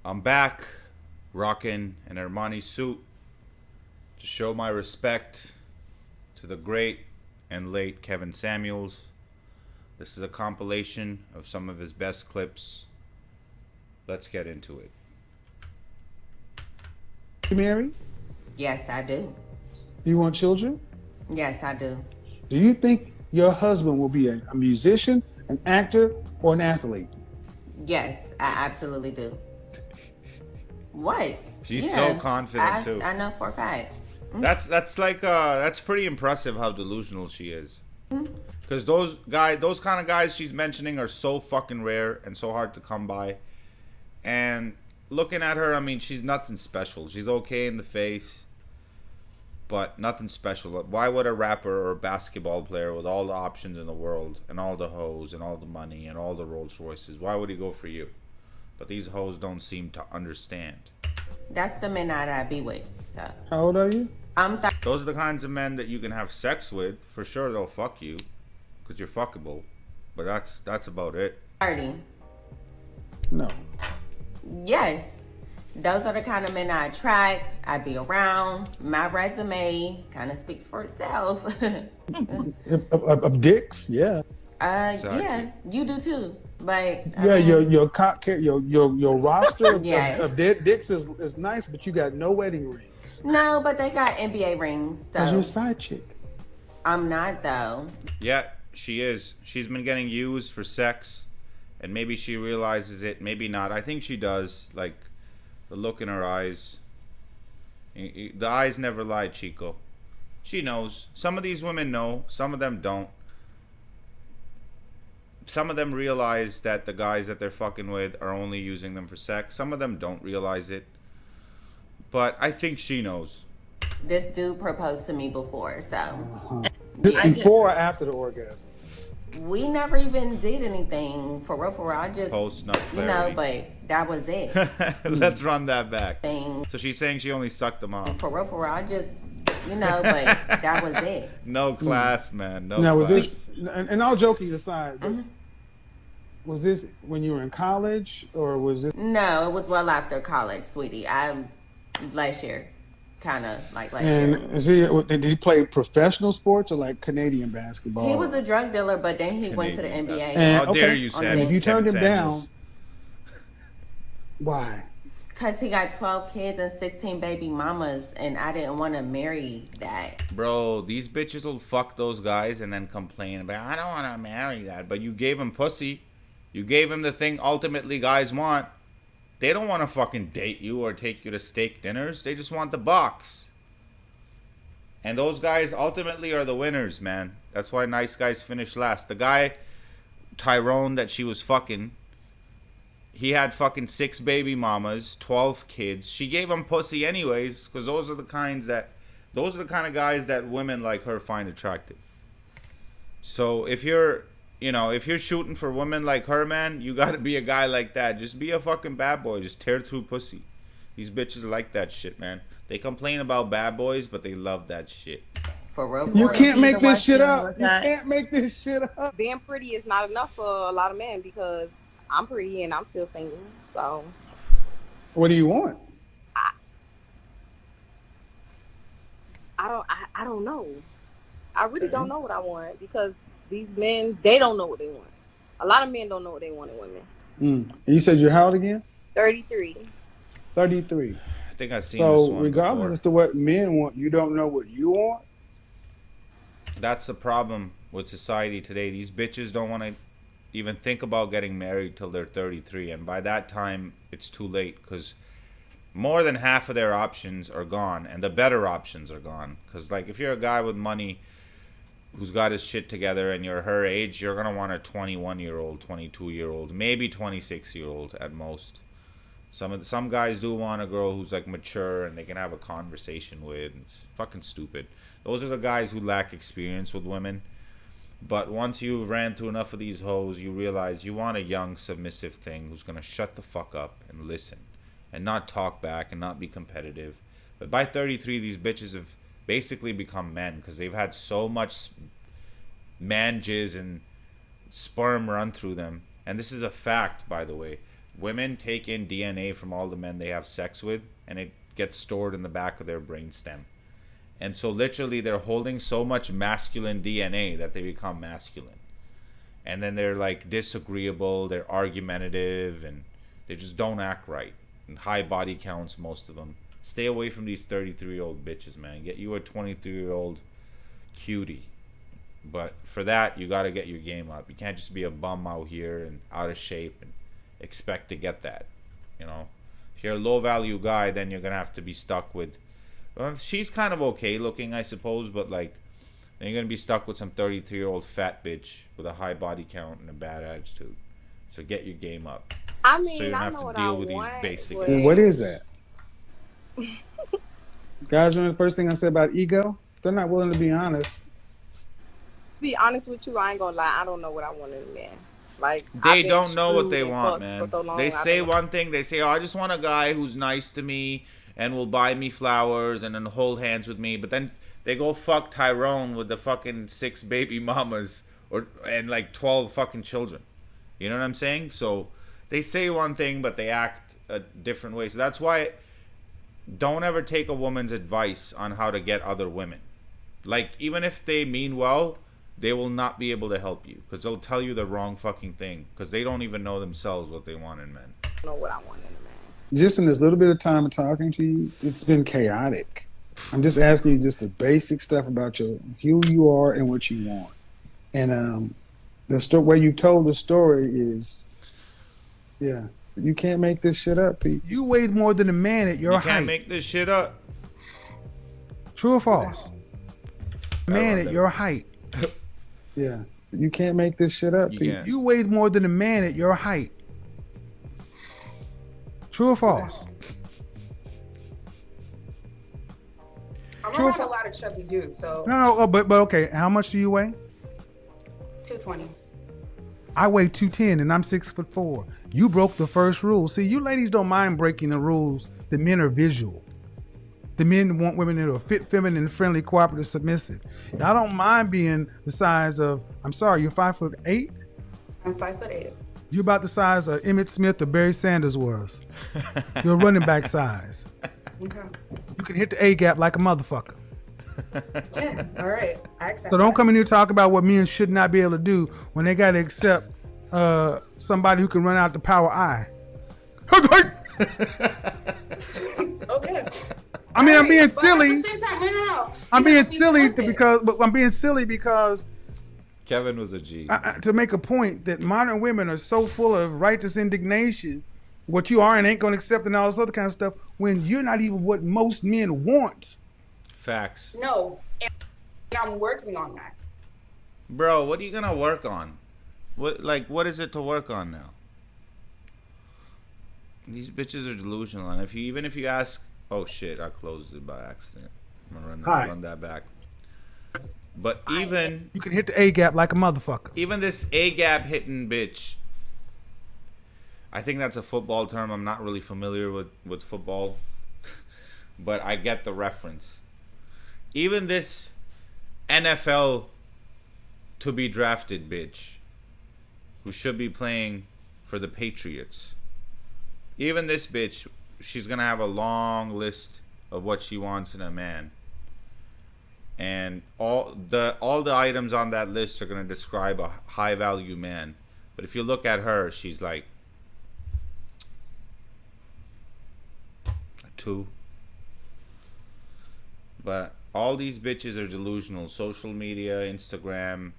I'm back rocking an Armani suit to show my respect to the great and late Kevin Samuels. This is a compilation of some of his best clips. Let's get into it. You married? Yes, I do. Do you want children? Yes, I do. Do you think your husband will be a musician, an actor, or an athlete? Yes, I absolutely do. What? She's so confident too. I know for a fact. That's pretty impressive how delusional she is. Because those kind of guys she's mentioning are so fucking rare and so hard to come by. And looking at her, I mean, she's nothing special. She's okay in the face, but nothing special. Why would a rapper or a basketball player with all the options in the world and all the hoes and all the money and all the Rolls Royces, why would he go for you? But these hoes don't seem to understand. That's the men that I be with. So. How old are you? Those are the kinds of men that you can have sex with. For sure, they'll fuck you because you're fuckable. But that's about it. 30. No. Yes. Those are the kind of men I attract. I be around. My resume kind of speaks for itself. Of dicks, yeah. Exactly. Yeah, you do too. But Yeah, your roster Yes. of dead dicks is nice, but you got no wedding rings. No, but they got NBA rings. Cause you're a So side chick. I'm not though. Yeah, she is. She's been getting used for sex, and maybe she realizes it, maybe not. I think she does. Like, the look in her eyes. The eyes never lie, Chico. She knows. Some of these women know. Some of them don't. Some of them realize that the guys that they're fucking with are only using them for sex. Some of them don't realize it. But I think she knows. This dude proposed to me before, so Before or after the orgasm? we never even did anything for real. For real. I just, Post nut you know, clarity. but that was it. Let's run that back. Thing So she's saying she only sucked them off. for real. I just, you know, but that was it. No class, man. No Now, was class. this, and all joking aside, but was this when you were in college, or was this? No, it was well after college, sweetie. Last year, kind of like last year. And is he? Did he play professional sports or like Canadian basketball? He was a drug dealer, but then he went to the Canadian NBA. And- How dare okay. you, And Sammy? And if you Kevin turned him Samuels. down, why? Because he got 12 kids and 16 baby mamas, and I didn't want to marry that. Bro, these bitches will fuck those guys and then complain about, I don't want to marry that. But you gave him pussy. You gave him the thing ultimately guys want. They don't want to fucking date you or take you to steak dinners. They just want the box. And those guys ultimately are the winners, man. That's why nice guys finish last. The guy, Tyrone, that she was fucking, he had fucking 6 baby mamas, 12 kids. She gave him pussy anyways, because those are the kind of guys that women like her find attractive. So if you're shooting for women like her, man, you gotta be a guy like that. Just be a fucking bad boy. Just tear through pussy. These bitches like that shit, man. They complain about bad boys, but they love that shit. For real. You for can't real. make this shit Either up. way, You can't make this shit up. Being pretty is not enough for a lot of men because I'm pretty and I'm still single. So What do you want? I don't know. I really don't know what I want because these men, they don't know what they want. A lot of men don't know what they want in women. And you said you're how old again? 33. 33. I think I've seen this So one regardless before. as to what men want, you don't know what you want. That's the problem with society today. These bitches don't want to even think about getting married till they're 33, and by that time it's too late because more than half of their options are gone, and the better options are gone. Because like if you're a guy with money who's got his shit together and you're her age, you're gonna want a 21-year-old, 22-year-old, maybe 26-year-old at most. Some guys do want a girl who's like mature and they can have a conversation with. It's fucking stupid. Those are the guys who lack experience with women. But once you ran through enough of these hoes, you realize you want a young, submissive thing who's gonna shut the fuck up and listen and not talk back and not be competitive. But by 33, these bitches have basically become men because they've had so much man jizz and sperm run through them. And this is a fact, by the way. women take in DNA from all the men they have sex with, and it gets stored in the back of their brainstem. And so literally they're holding so much masculine DNA that they become masculine. And then they're like disagreeable, they're argumentative, and they just don't act right. And high body counts, most of them. Stay away from these 33-year-old bitches, man. Get you a 23-year-old cutie. But for that, you got to get your game up. You can't just be a bum out here and out of shape and expect to get that. You know, if you're a low-value guy, then you're gonna have to be stuck with. Well, she's kind of okay looking, I suppose, but like, then you're gonna be stuck with some 33-year-old fat bitch with a high body count and a bad attitude. So get your game up. I mean, So you don't I have know to what deal I with want, these basic. but- Well, what is that? Guys, remember the first thing I said about ego? They're not willing to be honest. To be honest with you, I ain't gonna lie. I don't know what I want in a man. Like, They I've been don't know what screwed they and want, fucked man. for so long, They I say don't know. one thing. They say, "Oh, I just want a guy who's nice to me and will buy me flowers and then hold hands with me." But then they go fuck Tyrone with the fucking 6 baby mamas and like 12 fucking children. You know what I'm saying? So they say one thing, but they act a different way. So that's why don't ever take a woman's advice on how to get other women. Like, even if they mean well, they will not be able to help you because they'll tell you the wrong fucking thing because they don't even know themselves what they want in men. I don't know what I want in a man. Just in this little bit of time of talking to you, it's been chaotic. I'm just asking you just the basic stuff about who you are and what you want. And the way you told the story is, yeah, you can't make this shit up, Pete. You weighed more than a man at your You height. can't make this shit up. True or false? Man at your height. Yeah, you can't make this shit up, You Pete. can't. You weighed more than a man at your height. True or false? I'm True around or a lot of chubby dudes, so No, but okay. How much do you weigh? 220. I weigh 210 and I'm 6'4". You broke the first rule. See, you ladies don't mind breaking the rules. The men are visual. The men want women that are fit, feminine, friendly, cooperative, submissive. I don't mind being the size of, I'm sorry, you're 5'8"? I'm 5'8". You're about the size of Emmitt Smith or Barry Sanders was. You're running back size. Okay. You can hit the A gap like a motherfucker. Yeah. All right. I accept. So don't that. come in here talk about what men should not be able to do when they got to accept somebody who can run out the power I. Okay. I mean, I'm Alright, being but silly. At the same time, no. I'm You being have to be silly perfect. because Kevin was a G. to make a point that modern women are so full of righteous indignation, what you are and ain't gonna accept and all this other kind of stuff, when you're not even what most men want. Facts. No, and I'm working on that. Bro, what are you gonna work on? What is it to work on now? These bitches are delusional, and even if you ask, oh shit, I closed it by accident. I'm gonna run that back. But even You can hit the A gap like a motherfucker. this A gap hitting bitch, I think that's a football term. I'm not really familiar with football, but I get the reference. Even this NFL to be drafted bitch, who should be playing for the Patriots. Even this bitch, she's gonna have a long list of what she wants in a man. And all the items on that list are gonna describe a high value man. But if you look at her, she's like a 2. But all these bitches are delusional. Social media, Instagram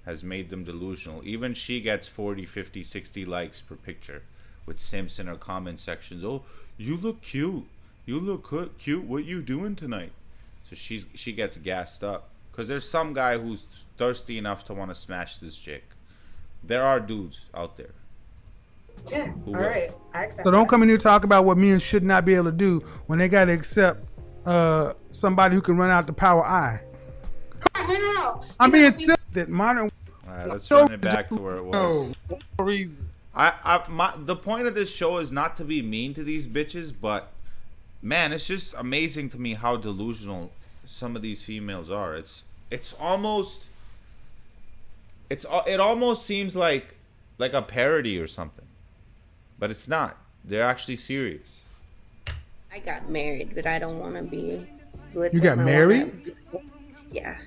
has made them delusional. Even she gets 40, 50, 60 likes per picture with simps in her comment sections. Oh, you look cute. You look cute. What you doing tonight? So she gets gassed up. Because there's some guy who's thirsty enough to want to smash this chick. There are dudes out there. Yeah. Who All will. right. I accept. So don't that. come in here talk about what men should not be able to do when they got to accept somebody who can run out the power I. No. I'm You being have to be- silly that modern. All right, let's run it back to where it was. No reason. The point of this show is not to be mean to these bitches, but man, it's just amazing to me how delusional some of these females are. It almost seems like a parody or something. but it's not. They're actually serious. I got married, but I don't want to be with You them. got I married? Yeah.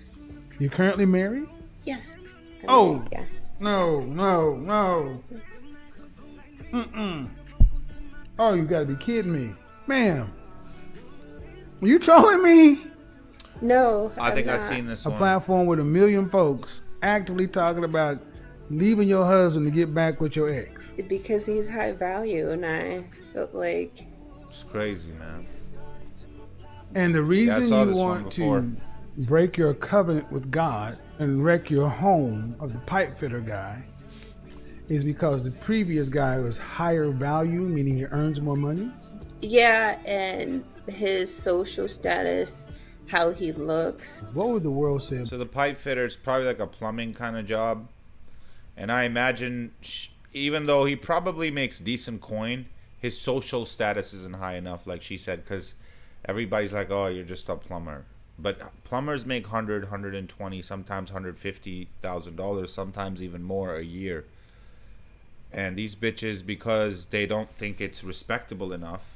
You currently married? Yes. I'm Oh. married, yeah. No. Mm-mm. Oh, you gotta be kidding me. Ma'am. Are you trolling me? No. I think I'm I've not. seen this A one. platform with 1 million folks actively talking about leaving your husband to get back with your ex. Because he's high value, and I felt like It's crazy, man. And the reason saw you this one want before. to break your covenant with God and wreck your home of the pipe fitter guy is because the previous guy was higher value, meaning he earns more money. yeah, and his social status, how he looks. What would the world say? So the pipe fitter is probably like a plumbing kind of job. And I imagine, even though he probably makes decent coin, his social status isn't high enough, like she said, because everybody's like, oh, you're just a plumber. But plumbers make 100, 120, sometimes $150,000, sometimes even more a year. And these bitches, because they don't think it's respectable enough,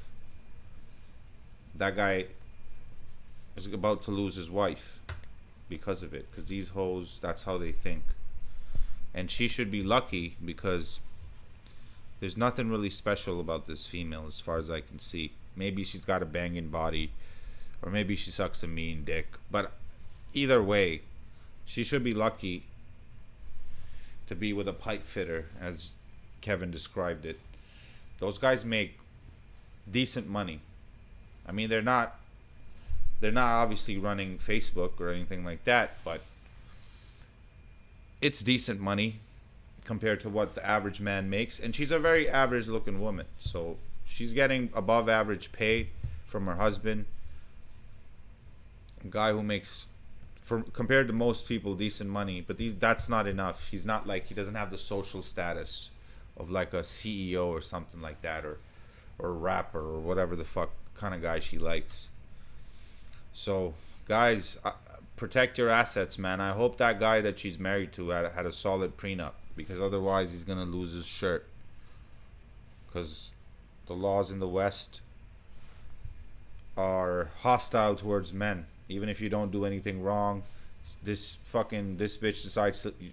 that guy is about to lose his wife because of it. Because these hoes, that's how they think. And she should be lucky because there's nothing really special about this female as far as I can see. Maybe she's got a banging body, or maybe she sucks a mean dick. But either way, she should be lucky to be with a pipe fitter, as Kevin described it. Those guys make decent money. I mean, they're not obviously running Facebook or anything like that, but it's decent money compared to what the average man makes. And she's a very average looking woman, so she's getting above average pay from her husband, a guy who makes, for compared to most people, decent money. But that's not enough. He's not like, he doesn't have the social status of like a CEO or something like that, or a rapper or whatever the fuck kind of guy she likes. So guys, protect your assets, man. I hope that guy that she's married to had a solid prenup, because otherwise he's gonna lose his shirt. Because the laws in the West are hostile towards men. Even if you don't do anything wrong, this bitch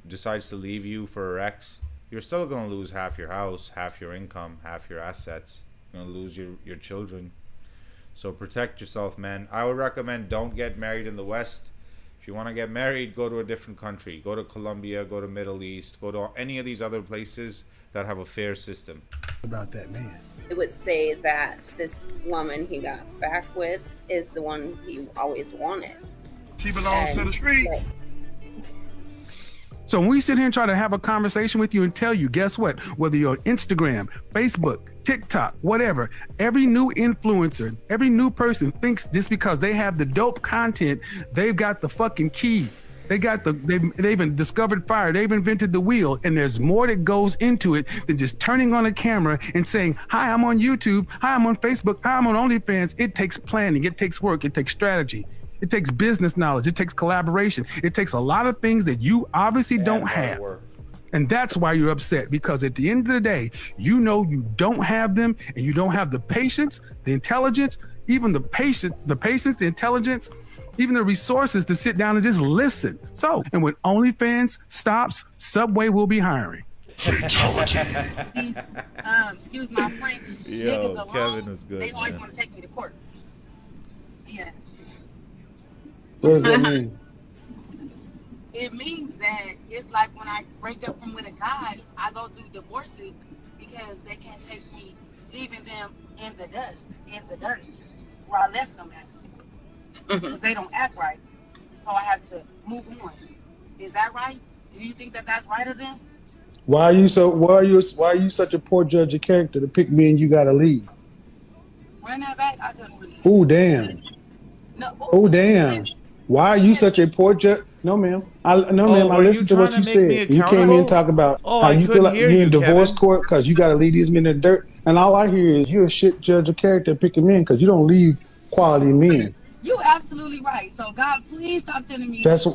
decides to leave you for her ex, you're still gonna lose half your house, half your income, half your assets. You're gonna lose your children. So protect yourself, man. I would recommend don't get married in the West. If you want to get married, go to a different country. Go to Colombia, go to Middle East, go to any of these other places that have a fair system. About that man. It would say that this woman he got back with is the one he always wanted. She belongs to the streets. So when we sit here and try to have a conversation with you and tell you, guess what? Whether you're on Instagram, Facebook, TikTok, whatever, every new influencer, every new person thinks just because they have the dope content, they've got the fucking key. They've discovered fire. They've invented the wheel, and there's more that goes into it than just turning on a camera and saying, hi, I'm on YouTube. Hi, I'm on Facebook. Hi, I'm on OnlyFans. It takes planning. It takes work. It takes strategy. It takes business knowledge. It takes collaboration. It takes a lot of things that you obviously don't have. And that's why you're upset, because at the end of the day, you know you don't have them, and you don't have the patience, the intelligence, even the patience, the intelligence, even the resources to sit down and just listen. So, and when OnlyFans stops, Subway will be hiring. Excuse my French. Yo, Niggas alone, Kevin was good, they always man. want to take me to court. Yeah. What does that mean? It means that it's like when I break up from with a guy, I go through divorces because they can't take me leaving them in the dust, in the dirt, where I left them at. Because they don't act right. So I have to move on. Is that right? Do you think that that's right of them? Why are you such a poor judge of character to pick me and you gotta leave? Run that back? I couldn't really. Oh damn. No. Oh damn. Why are you such a poor judge? No, ma'am. I were listened you to what trying you to make me said. You came in accountable? and talk about Oh, how I you feel couldn't like hear you're you, in divorce Kevin. court because you got to leave these men in the dirt. And all I hear is you're a shit judge of character picking men because you don't leave quality men. You absolutely right. So God, please stop sending me. That's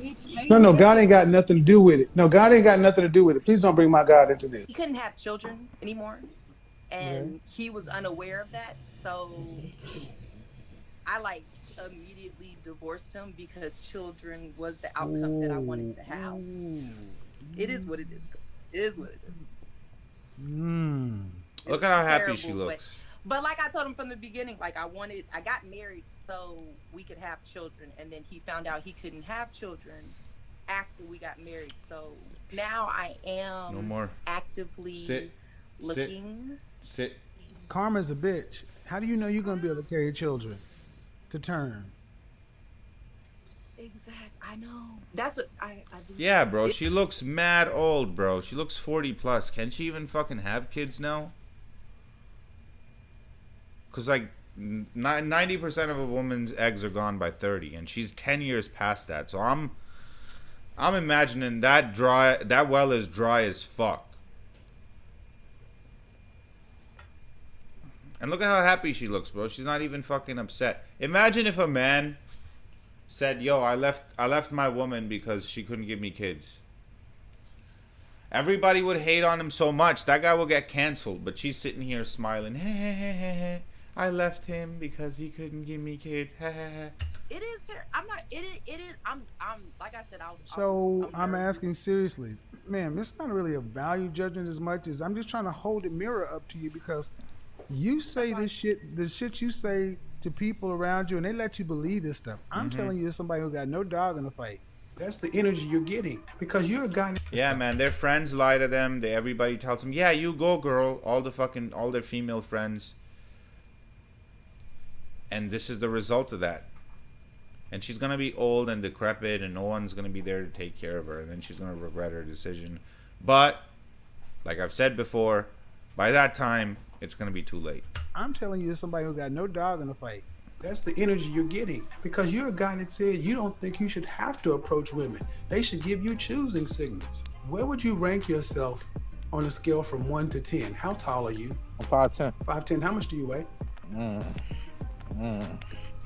Bitch, No, maybe God ain't got nothing to do with it. No, God ain't got nothing to do with it. Please don't bring my God into this. He couldn't have children anymore, and he was unaware of that. So I like immediately divorced him because children was the outcome that I wanted to have. It is what it is. It is what it is. Look at how happy she Terrible, looks. But like I told him from the beginning, like I got married so we could have children, and then he found out he couldn't have children after we got married. So now I am No more. actively looking. Sit. Karma's a bitch. How do you know you're gonna be able to carry children to term? Exact. I know. That's what I do. Yeah, bro. She looks mad old, bro. She looks 40 plus. Can she even fucking have kids now? Because, like, 90% of a woman's eggs are gone by 30, and she's 10 years past that. So I'm imagining that well is dry as fuck. And look at how happy she looks, bro. She's not even fucking upset. Imagine if a man said, yo, I left my woman because she couldn't give me kids. Everybody would hate on him so much. That guy will get canceled. But she's sitting here smiling. I left him because he couldn't give me kids. It is. I'm not. It is. I'm. Like I said. I'm asking seriously, man. It's not really a value judgment as much as I'm just trying to hold the mirror up to you because you say the shit you say to people around you, and they let you believe this stuff. I'm telling you, as somebody who got no dog in the fight. That's the energy you're getting because you're a guy. Yeah, man. Their friends lie to them. Everybody tells them, yeah, you go, girl. All their female friends. And this is the result of that. And she's going to be old and decrepit, and no one's going to be there to take care of her. And then she's going to regret her decision. But, like I've said before, by that time, it's going to be too late. I'm telling you, as somebody who got no dog in the fight. That's the energy you're getting because you're a guy that said you don't think you should have to approach women. They should give you choosing signals. Where would you rank yourself on a scale from 1 to 10? How tall are you? I'm 5'10". 5'10". How much do you weigh?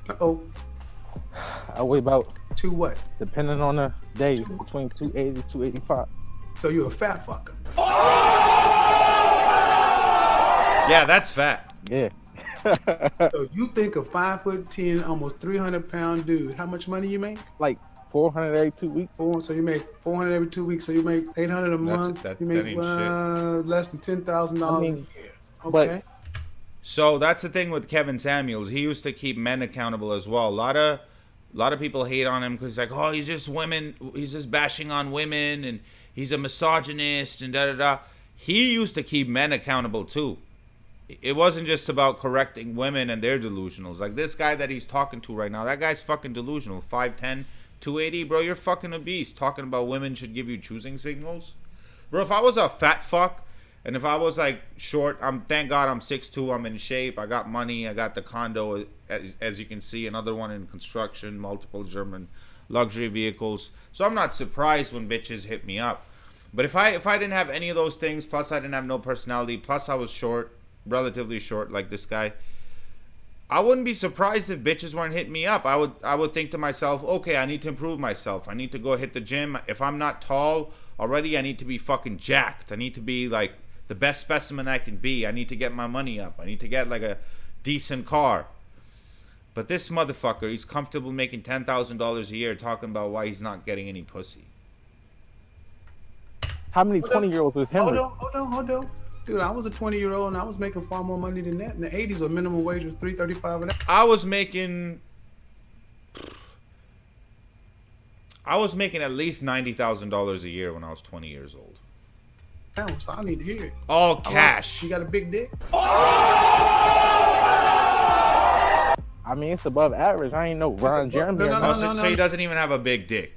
Uh-oh. I weigh about two what? Depending on the day, between 280 285. So you're a fat fucker. Yeah, that's fat. Yeah. So you think a 5'10", almost 300-pound dude, how much money you make? Like 400 every 2 weeks. So you make 400 every 2 weeks. So you make 800 a month. You make less than $10,000 a year. Okay. So that's the thing with Kevin Samuels. He used to keep men accountable as well. A lot of people hate on him because like, oh, he's just women. He's just bashing on women and he's a misogynist and da-da-da. He used to keep men accountable too. It wasn't just about correcting women and their delusionals. Like this guy that he's talking to right now, that guy's fucking delusional. 5'10", 280, bro, you're fucking a beast. Talking about women should give you choosing signals. Bro, if I was a fat fuck, and if I was like short, thank God I'm 6'2", I'm in shape, I got money, I got the condo, as you can see, another one in construction, multiple German luxury vehicles. So I'm not surprised when bitches hit me up. But if I didn't have any of those things, plus I didn't have no personality, plus I was short, relatively short like this guy, I wouldn't be surprised if bitches weren't hitting me up. I would think to myself, okay, I need to improve myself. I need to go hit the gym. If I'm not tall already, I need to be fucking jacked. I need to be like the best specimen I can be. I need to get my money up. I need to get like a decent car. But this motherfucker, he's comfortable making $10,000 a year talking about why he's not getting any pussy. How many 20-year-olds was him? Hold on. Dude, I was a 20-year-old and I was making far more money than that. In the 80s, when minimum wage was $3.35 an hour. I was making at least $90,000 a year when I was 20 years old. Damn, so I need to hear it. All cash. You got a big dick? I mean, it's above average. I ain't no Ron Jeremy. So he doesn't even have a big dick.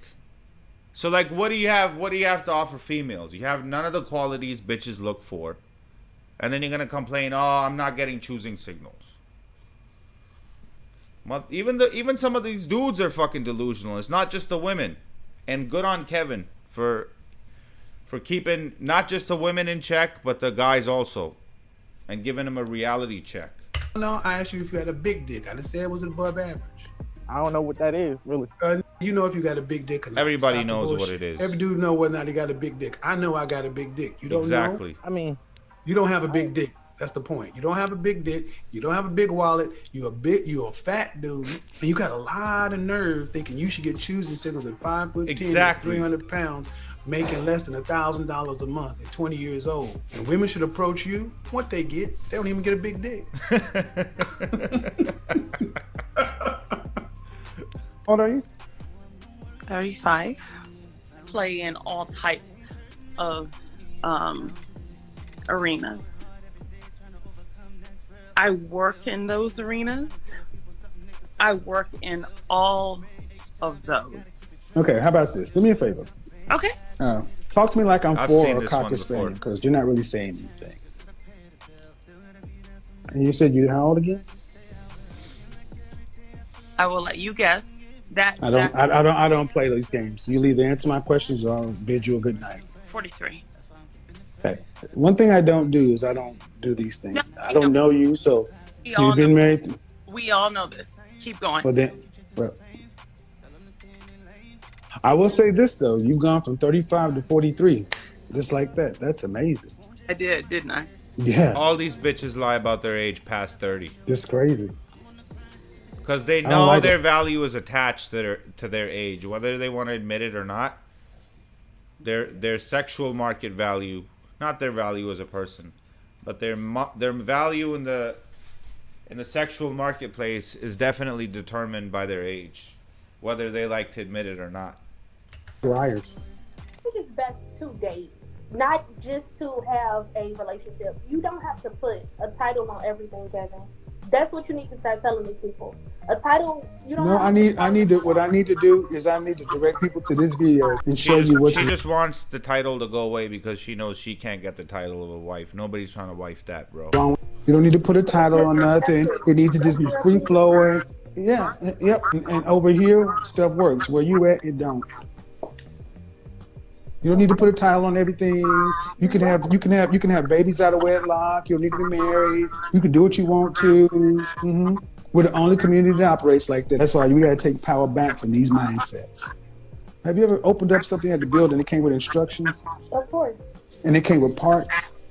So like, what do you have to offer females? You have none of the qualities bitches look for. And then you're going to complain, oh, I'm not getting choosing signals. Well, even some of these dudes are fucking delusional. It's not just the women. And good on Kevin for keeping not just the women in check, but the guys also. And giving them a reality check. No, I asked you if you had a big dick. I just said it was above average. I don't know what that is, really. You know if you got a big dick or not. Everybody Stop the knows what bullshit. it is. Every dude know whether or not he got a big dick. I know I got a big dick. You don't Exactly. know? I mean, You don't have a big dick. That's the point. You don't have a big dick. You don't have a big wallet. You a fat dude, and you got a lot of nerve thinking you should get choosing centers at 5'10", Exactly. 300 pounds, making less than $1,000 a month at 20 years old. And women should approach you. What they get, they don't even get a big dick. What are you? 35. Play in all types of arenas. I work in those arenas. I work in all of those. Okay, how about this? Do me a favor. Okay. Talk to me like I'm I've for seen a this one cocker before. spaniel, because you're not really saying anything. And you said you how old again? I will let you guess. I don't play these games. You'll either answer my questions or I'll bid you a good night. 43. Okay. One thing I don't do is I don't do these things. No, I don't know you, so We all you've been know- married. We all know this. Keep going. Well, I will say this though: you've gone from 35 to 43, just like that. That's amazing. I did, didn't I? Yeah, All these bitches lie about their age past 30 just crazy. because they I don't know like their it. value is attached to their age, whether they want to admit it or not. Their sexual market value, not their value as a person, but their value in the sexual marketplace is definitely determined by their age, whether they like to admit it or not. Liars. I think it's best to date, not just to have a relationship. You don't have to put a title on everything, Kevin. That's what you need to start telling these people. A title, you don't. No, have I need to. What I need to do is I need to direct people to this video and show you what. She just wants the title to go away because she knows she can't get the title of a wife. Nobody's trying to wife that, bro. You don't need to put a title on nothing. It needs to just be free flowing. Yeah, yep. And over here, stuff works. Where you at, it don't. You don't need to put a title on everything. You can have babies out of wedlock. You don't need to be married. You can do what you want to. Mm-hmm. We're the only community that operates like that. That's why we got to take power back from these mindsets. Have you ever opened up something at the building? It came with instructions, Of course, and it came with parts.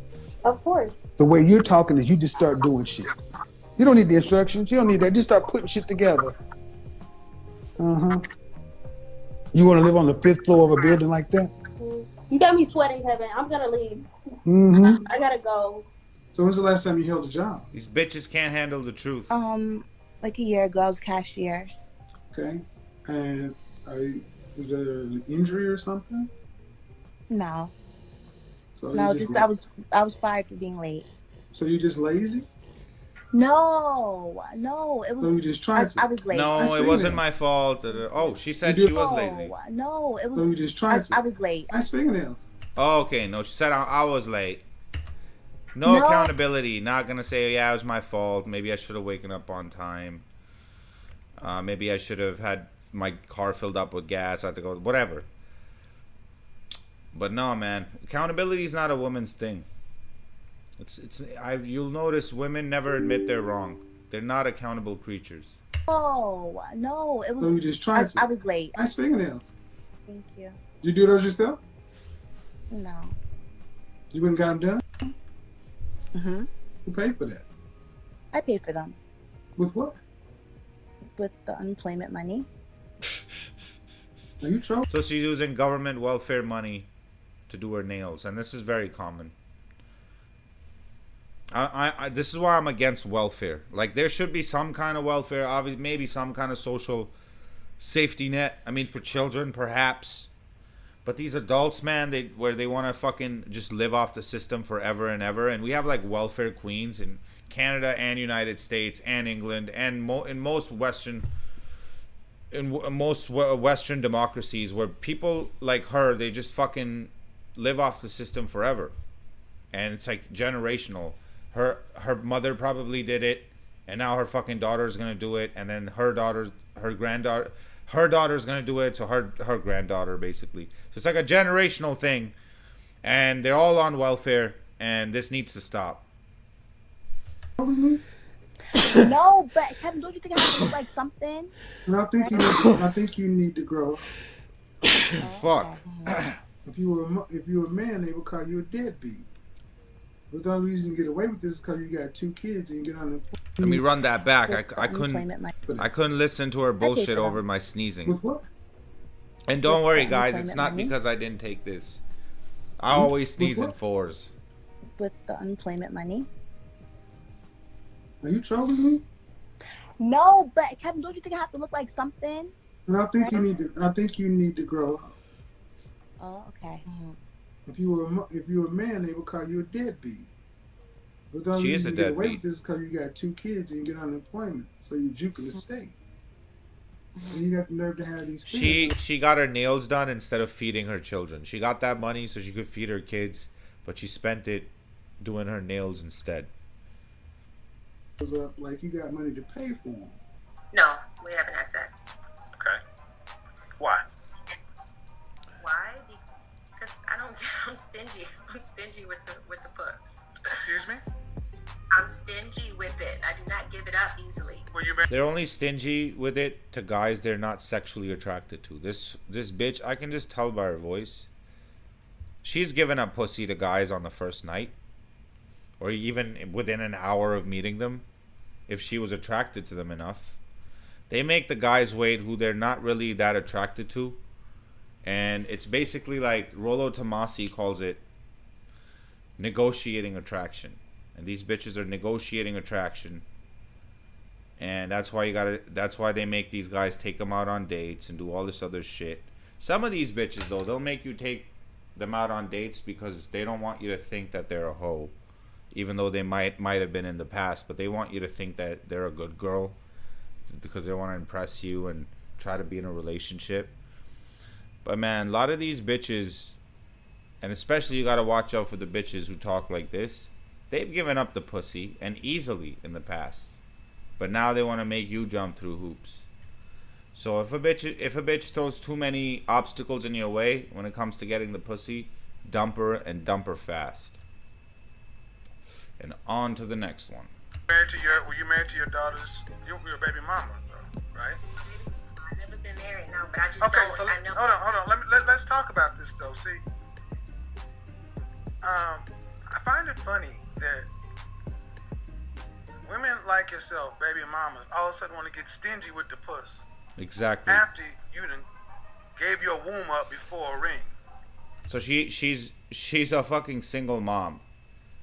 of course. The way you're talking is you just start doing shit. You don't need the instructions. You don't need that. Just start putting shit together. Uh-huh. You want to live on the 5th floor of a building like that? You got me sweating, Kevin. I'm gonna leave. Mm-hmm. I gotta go. So when's the last time you held a job? These bitches can't handle the truth. Like a year ago, I was cashier. Okay. And was there an injury or something? No, So no, you just I was fired for being late. So you just lazy? No, it was. So you just tried to? I was late. No, it wasn't my fault. Oh, she said she was lazy. No, it was. So you just tried to? I was late. Nice fingernails. Oh, okay. No, she said I was late. No accountability. Not gonna say, yeah, it was my fault. Maybe I should have waken up on time. Maybe I should have had my car filled up with gas. I had to go. Whatever. But no, man. Accountability is not a woman's thing. You'll notice women never admit they're wrong. They're not accountable creatures. No, it was. So you just tried to? I was late. Nice fingernails. Thank you. Did you do those yourself? No. You wouldn't got them done? Mhm. Who paid for that? I paid for them With what? with the unemployment money. Are you trouble? So she's using government welfare money to do her nails, and this is very common. This is why I'm against welfare. Like, there should be some kind of welfare, obviously, maybe some kind of social safety net. I mean, for children, perhaps. But these adults, man, they want to fucking just live off the system forever and ever. And we have like welfare queens in Canada and United States and England and in most Western democracies, where people like her, they just fucking live off the system forever. And it's like generational. Her mother probably did it, and now her fucking daughter's gonna do it, and then her daughter's gonna do it, so her granddaughter, basically. So it's like a generational thing, and they're all on welfare, and this needs to stop. No, but Kevin, don't you think I have to look like something? And I think you need to grow. Fuck. If you were a man, they would call you a deadbeat. But the only reason you get away with this is because you got 2 kids and you get on Let me run that back. I Unemployment couldn't listen to her bullshit over my sneezing. With what? And don't worry, the guys, it's unemployment not money? because I didn't take this. I always sneeze in what? 4s. with the unemployment money. Are you trolling me? No, but Kevin, don't you think I have to look like something? And I think you need to grow up. Oh, okay. If you were a man, they would call you a deadbeat. But the only She is a reason you get away deadbeat. with this is because you got 2 kids and you get unemployment, so you're juking the state. And you got the nerve to have these. She got her nails done instead of feeding her children. She got that money so she could feed her kids, but she spent it doing her nails instead. Up like you got money to pay for them. No, we haven't had sex. Okay. Why? Why? Because I'm stingy. I'm stingy with the puss. Excuse me? I'm stingy with it. I do not give it up easily. Well, you They're only stingy with it to guys they're not sexually attracted to. This bitch, I can just tell by her voice. She's given up pussy to guys on the first night, or even within an hour of meeting them, if she was attracted to them enough. They make the guys wait who they're not really that attracted to, and it's basically like Rollo Tomasi calls it negotiating attraction. And these bitches are negotiating attraction, and that's why they make these guys take them out on dates and do all this other shit. Some of these bitches though, they'll make you take them out on dates because they don't want you to think that they're a hoe, even though they might have been in the past, but they want you to think that they're a good girl because they want to impress you and try to be in a relationship. But man, a lot of these bitches, and especially you gotta watch out for the bitches who talk like this, they've given up the pussy, and easily, in the past, but now they want to make you jump through hoops. So if a bitch throws too many obstacles in your way when it comes to getting the pussy, dump her, and dump her fast. And on to the next one. Were you married to your daughter's, your baby mama, though, right? I've never been married, no, but I just Okay, don't. so I know. hold on. Let's talk about this though. See, I find it funny that women like yourself, baby mamas, all of a sudden want to get stingy with the puss Exactly. after you done gave your womb up before a ring. So she's a fucking single mom.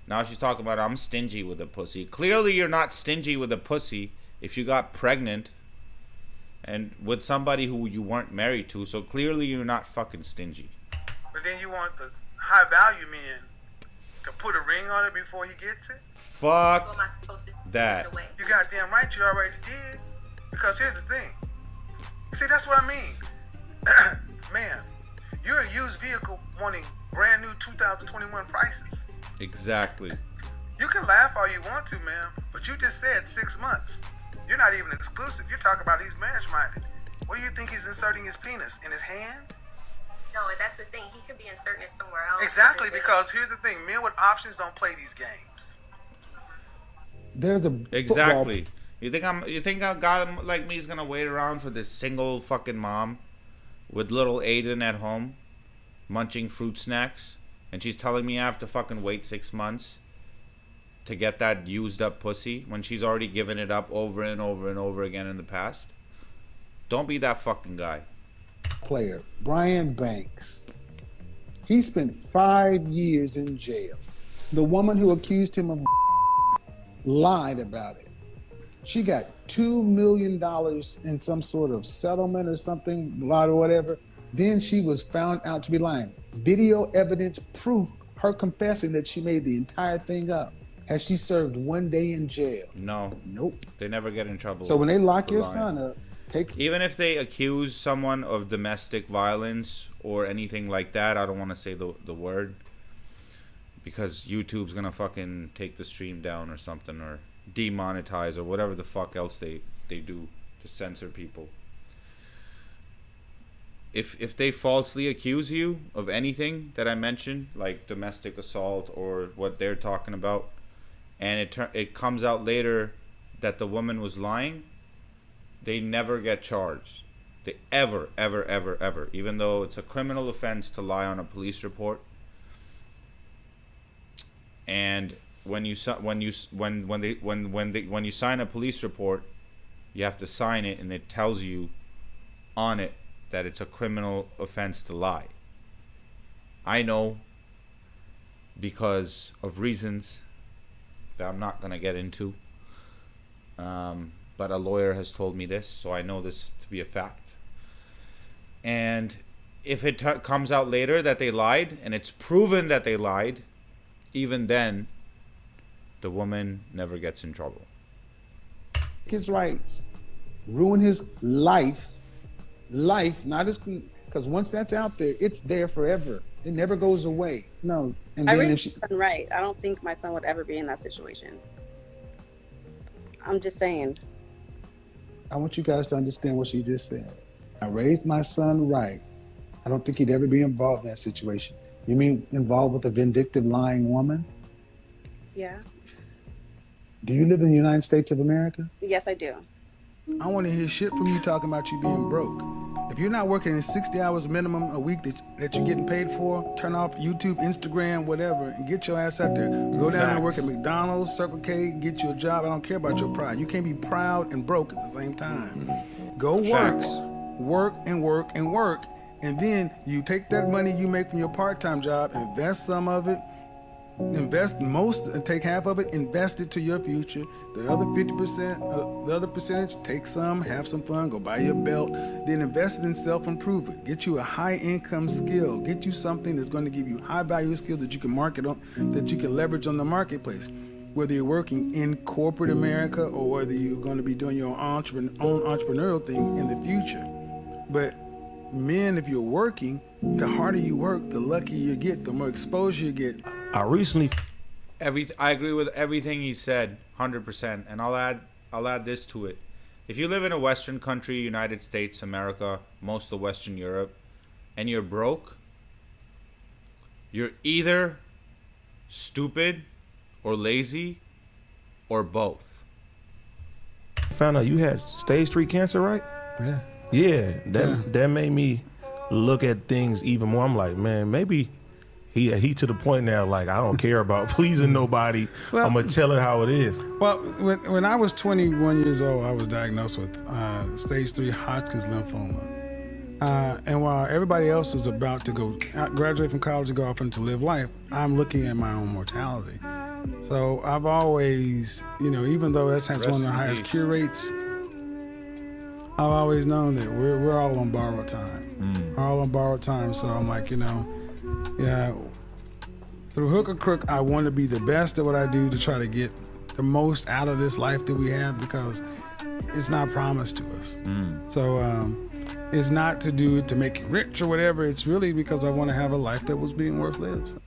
Now she's talking about I'm stingy with a pussy. Clearly you're not stingy with a pussy if you got pregnant and with somebody who you weren't married to. So clearly you're not fucking stingy. But then you want the high value men to put a ring on it before he gets it? Fuck Who am I supposed to that. give it away? You goddamn right you already did. Because here's the thing. See, that's what I mean. Man, you're a used vehicle wanting brand new 2021 prices. Exactly. You can laugh all you want to, man, but you just said 6 months. You're not even exclusive. You're talking about he's marriage-minded. What do you think he's inserting his penis? In his hand? No, that's the thing. He could be inserting it somewhere else. Exactly, because here's the thing. Men with options don't play these games. There's a Exactly. You think a guy like me is gonna wait around for this single fucking mom with little Aiden at home munching fruit snacks, and she's telling me I have to fucking wait 6 months to get that used up pussy when she's already given it up over and over and over again in the past? Don't be that fucking guy. player, Brian Banks. He spent 5 years in jail. The woman who accused him of lied about it. She got $2 million in some sort of settlement or something, blah or whatever. Then she was found out to be lying. Video evidence proof her confessing that she made the entire thing up. Has she served 1 day in jail? No. Nope. They never get in trouble. So when they lock for your lying. son up, even if they accuse someone of domestic violence or anything like that, I don't want to say the word because YouTube's gonna fucking take the stream down or something, or demonetize or whatever the fuck else they do to censor people. If they falsely accuse you of anything that I mentioned, like domestic assault or what they're talking about, and it comes out later that the woman was lying, they never get charged. They ever, even though it's a criminal offense to lie on a police report. And when you sign a police report, you have to sign it, and it tells you on it that it's a criminal offense to lie. I know, because of reasons that I'm not going to get into, but a lawyer has told me this, so I know this to be a fact. And if it comes out later that they lied, and it's proven that they lied, even then, the woman never gets in trouble. His rights, ruin his life, not his, because once that's out there, it's there forever. It never goes away. No, and I then really if she, right. I don't think my son would ever be in that situation. I'm just saying. I want you guys to understand what she just said. I raised my son right. I don't think he'd ever be involved in that situation. You mean involved with a vindictive, lying woman? Yeah. Do you live in the United States of America? Yes, I do. I want to hear shit from you talking about you being broke. If you're not working in 60 hours minimum a week that you're getting paid for, turn off YouTube, Instagram, whatever, and get your ass out there. Go down and work at McDonald's, Circle K, get you a job. I don't care about your pride. You can't be proud and broke at the same time. Go work, and then you take that money you make from your part-time job, invest some of it, invest most, and take half of it, invest it to your future. The other 50%, the other percentage, take some, have some fun, go buy your belt, then invest it in self-improvement. Get you a high-income skill. Get you something that's going to give you high-value skills that you can market on, that you can leverage on the marketplace. Whether you're working in corporate America or whether you're going to be doing your own entrepreneurial thing in the future. But men, if you're working, the harder you work, the luckier you get, the more exposure you get. I agree with everything he said, 100%, and I'll add this to it. If you live in a Western country, United States, America, most of Western Europe, and you're broke, you're either stupid or lazy or both. Found out you had stage 3 cancer, right? Yeah. Yeah, that made me look at things even more. I'm like, man, maybe he to the point now, like, I don't care about pleasing nobody. Well, I'm gonna tell it how it is. Well, when I was 21 years old, I was diagnosed with stage 3 Hodgkin's lymphoma. And while everybody else was about to graduate from college and go off and to live life, I'm looking at my own mortality. So I've always, even though that has one of the highest cure rates, I've always known that we're all on borrowed time. We're all on borrowed time. So I'm like, yeah, through hook or crook, I want to be the best at what I do to try to get the most out of this life that we have, because it's not promised to us. So it's not to do it to make you rich or whatever. It's really because I want to have a life that was being worth lived.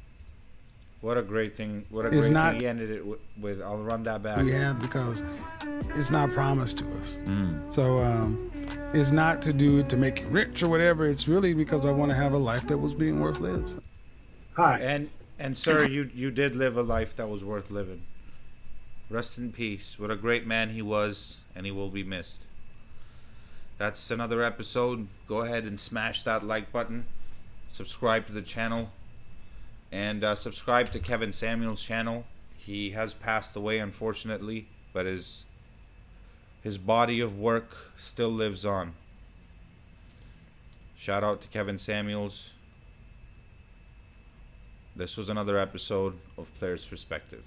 What a great thing. What a great thing he ended it with. I'll run that back. We have, because it's not promised to us. So it's not to do it to make you rich or whatever. It's really because I want to have a life that was being worth lived. Hi. And sir, you did live a life that was worth living. Rest in peace. What a great man he was, and he will be missed. That's another episode. Go ahead and smash that like button. Subscribe to the channel. And subscribe to Kevin Samuels' channel. He has passed away, unfortunately, but his body of work still lives on. Shout out to Kevin Samuels. This was another episode of Player's Perspective.